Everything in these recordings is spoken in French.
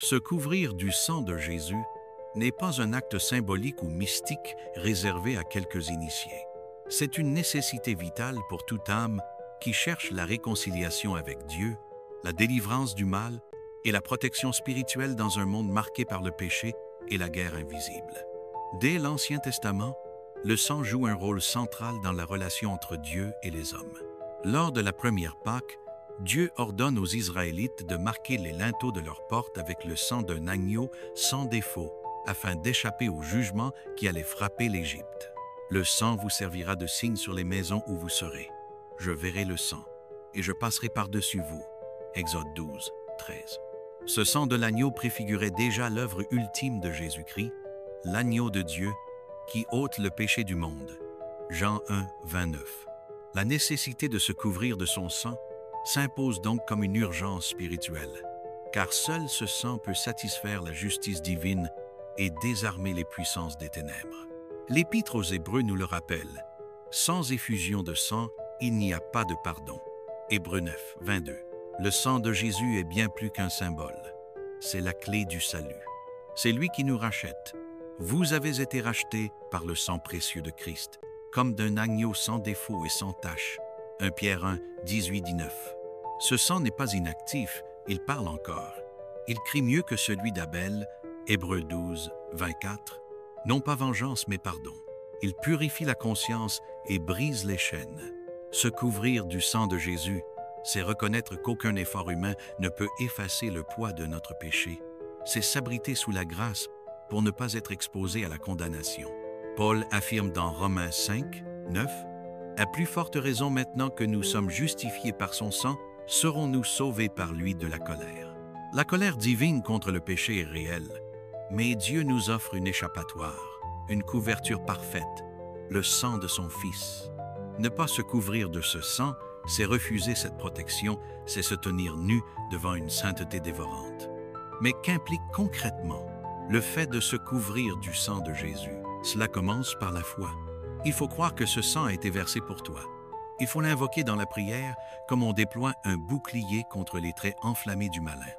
Se couvrir du sang de Jésus n'est pas un acte symbolique ou mystique réservé à quelques initiés. C'est une nécessité vitale pour toute âme qui cherche la réconciliation avec Dieu, la délivrance du mal et la protection spirituelle dans un monde marqué par le péché et la guerre invisible. Dès l'Ancien Testament, le sang joue un rôle central dans la relation entre Dieu et les hommes. Lors de la première Pâque, Dieu ordonne aux Israélites de marquer les linteaux de leurs portes avec le sang d'un agneau sans défaut, afin d'échapper au jugement qui allait frapper l'Égypte. Le sang vous servira de signe sur les maisons où vous serez. Je verrai le sang, et je passerai par-dessus vous. Exode 12, 13. Ce sang de l'agneau préfigurait déjà l'œuvre ultime de Jésus-Christ, l'agneau de Dieu, qui ôte le péché du monde. Jean 1, 29. La nécessité de se couvrir de son sang s'impose donc comme une urgence spirituelle, car seul ce sang peut satisfaire la justice divine et désarmer les puissances des ténèbres. L'Épître aux Hébreux nous le rappelle. Sans effusion de sang, il n'y a pas de pardon. Hébreux 9, 22. Le sang de Jésus est bien plus qu'un symbole. C'est la clé du salut. C'est lui qui nous rachète. Vous avez été rachetés par le sang précieux de Christ, comme d'un agneau sans défaut et sans tache. 1 Pierre 1, 18-19. Ce sang n'est pas inactif, il parle encore. Il crie mieux que celui d'Abel, Hébreux 12, 24. Non pas vengeance, mais pardon. Il purifie la conscience et brise les chaînes. Se couvrir du sang de Jésus, c'est reconnaître qu'aucun effort humain ne peut effacer le poids de notre péché. C'est s'abriter sous la grâce pour ne pas être exposé à la condamnation. Paul affirme dans Romains 5, 9, « À plus forte raison maintenant que nous sommes justifiés par son sang, serons-nous sauvés par lui de la colère. » La colère divine contre le péché est réelle, mais Dieu nous offre une échappatoire, une couverture parfaite, le sang de son Fils. Ne pas se couvrir de ce sang, c'est refuser cette protection, c'est se tenir nu devant une sainteté dévorante. Mais qu'implique concrètement le fait de se couvrir du sang de Jésus? Cela commence par la foi. Il faut croire que ce sang a été versé pour toi. Il faut l'invoquer dans la prière comme on déploie un bouclier contre les traits enflammés du malin.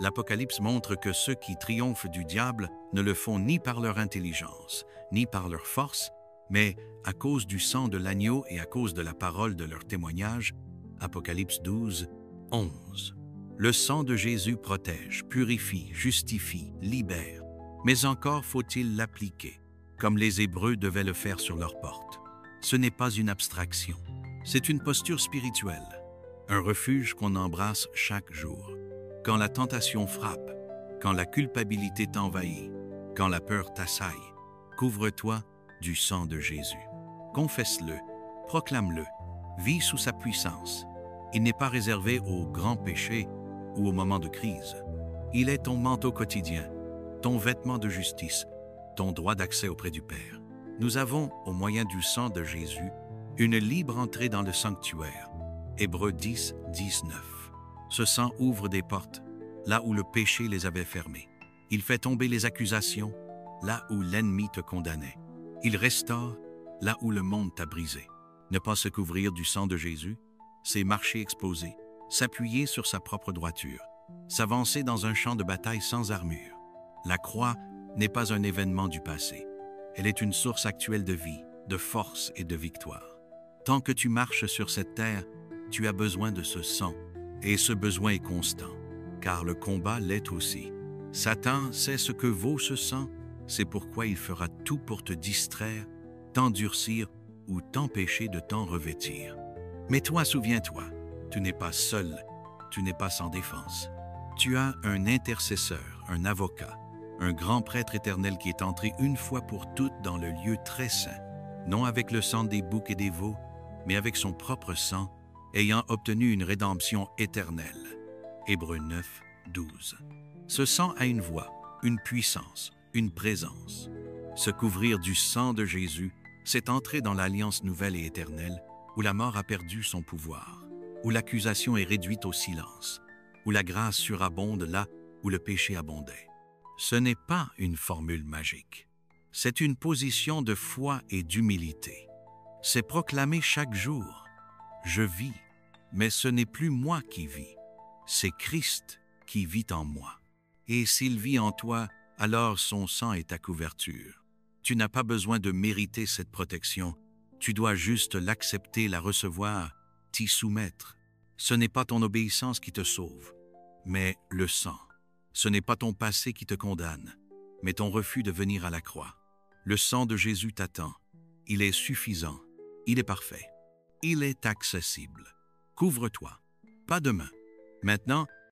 L'Apocalypse montre que ceux qui triomphent du diable ne le font ni par leur intelligence, ni par leur force, mais à cause du sang de l'agneau et à cause de la parole de leur témoignage. Apocalypse 12, 11. Le sang de Jésus protège, purifie, justifie, libère, mais encore faut-il l'appliquer, comme les Hébreux devaient le faire sur leurs portes. Ce n'est pas une abstraction, c'est une posture spirituelle, un refuge qu'on embrasse chaque jour. Quand la tentation frappe, quand la culpabilité t'envahit, quand la peur t'assaille, couvre-toi du sang de Jésus. Confesse-le, proclame-le, vis sous sa puissance. Il n'est pas réservé aux grands péchés ou aux moments de crise. Il est ton manteau quotidien, ton vêtement de justice, ton droit d'accès auprès du Père. Nous avons, au moyen du sang de Jésus, une libre entrée dans le sanctuaire. Hébreux 10, 19. Ce sang ouvre des portes, là où le péché les avait fermées. Il fait tomber les accusations, là où l'ennemi te condamnait. Il restaure, là où le monde t'a brisé. Ne pas se couvrir du sang de Jésus, c'est marcher exposé, s'appuyer sur sa propre droiture, s'avancer dans un champ de bataille sans armure. La croix n'est pas un événement du passé. Elle est une source actuelle de vie, de force et de victoire. Tant que tu marches sur cette terre, tu as besoin de ce sang, et ce besoin est constant, car le combat l'est aussi. Satan sait ce que vaut ce sang, c'est pourquoi il fera tout pour te distraire, t'endurcir ou t'empêcher de t'en revêtir. Mais toi, souviens-toi, tu n'es pas seul, tu n'es pas sans défense. Tu as un intercesseur, un avocat, un grand prêtre éternel qui est entré une fois pour toutes dans le lieu très saint, non avec le sang des boucs et des veaux, mais avec son propre sang, ayant obtenu une rédemption éternelle. Hébreux 9, 12. Ce sang a une voix, une puissance, une présence. Se couvrir du sang de Jésus, c'est entrer dans l'alliance nouvelle et éternelle, où la mort a perdu son pouvoir, où l'accusation est réduite au silence, où la grâce surabonde là où le péché abondait. Ce n'est pas une formule magique. C'est une position de foi et d'humilité. C'est proclamer chaque jour « Je vis, mais ce n'est plus moi qui vis, c'est Christ qui vit en moi. » Et s'il vit en toi, alors son sang est ta couverture. Tu n'as pas besoin de mériter cette protection. Tu dois juste l'accepter, la recevoir, t'y soumettre. Ce n'est pas ton obéissance qui te sauve, mais le sang. Ce n'est pas ton passé qui te condamne, mais ton refus de venir à la croix. Le sang de Jésus t'attend. Il est suffisant. Il est parfait. Il est accessible. Couvre-toi. Pas demain. Maintenant,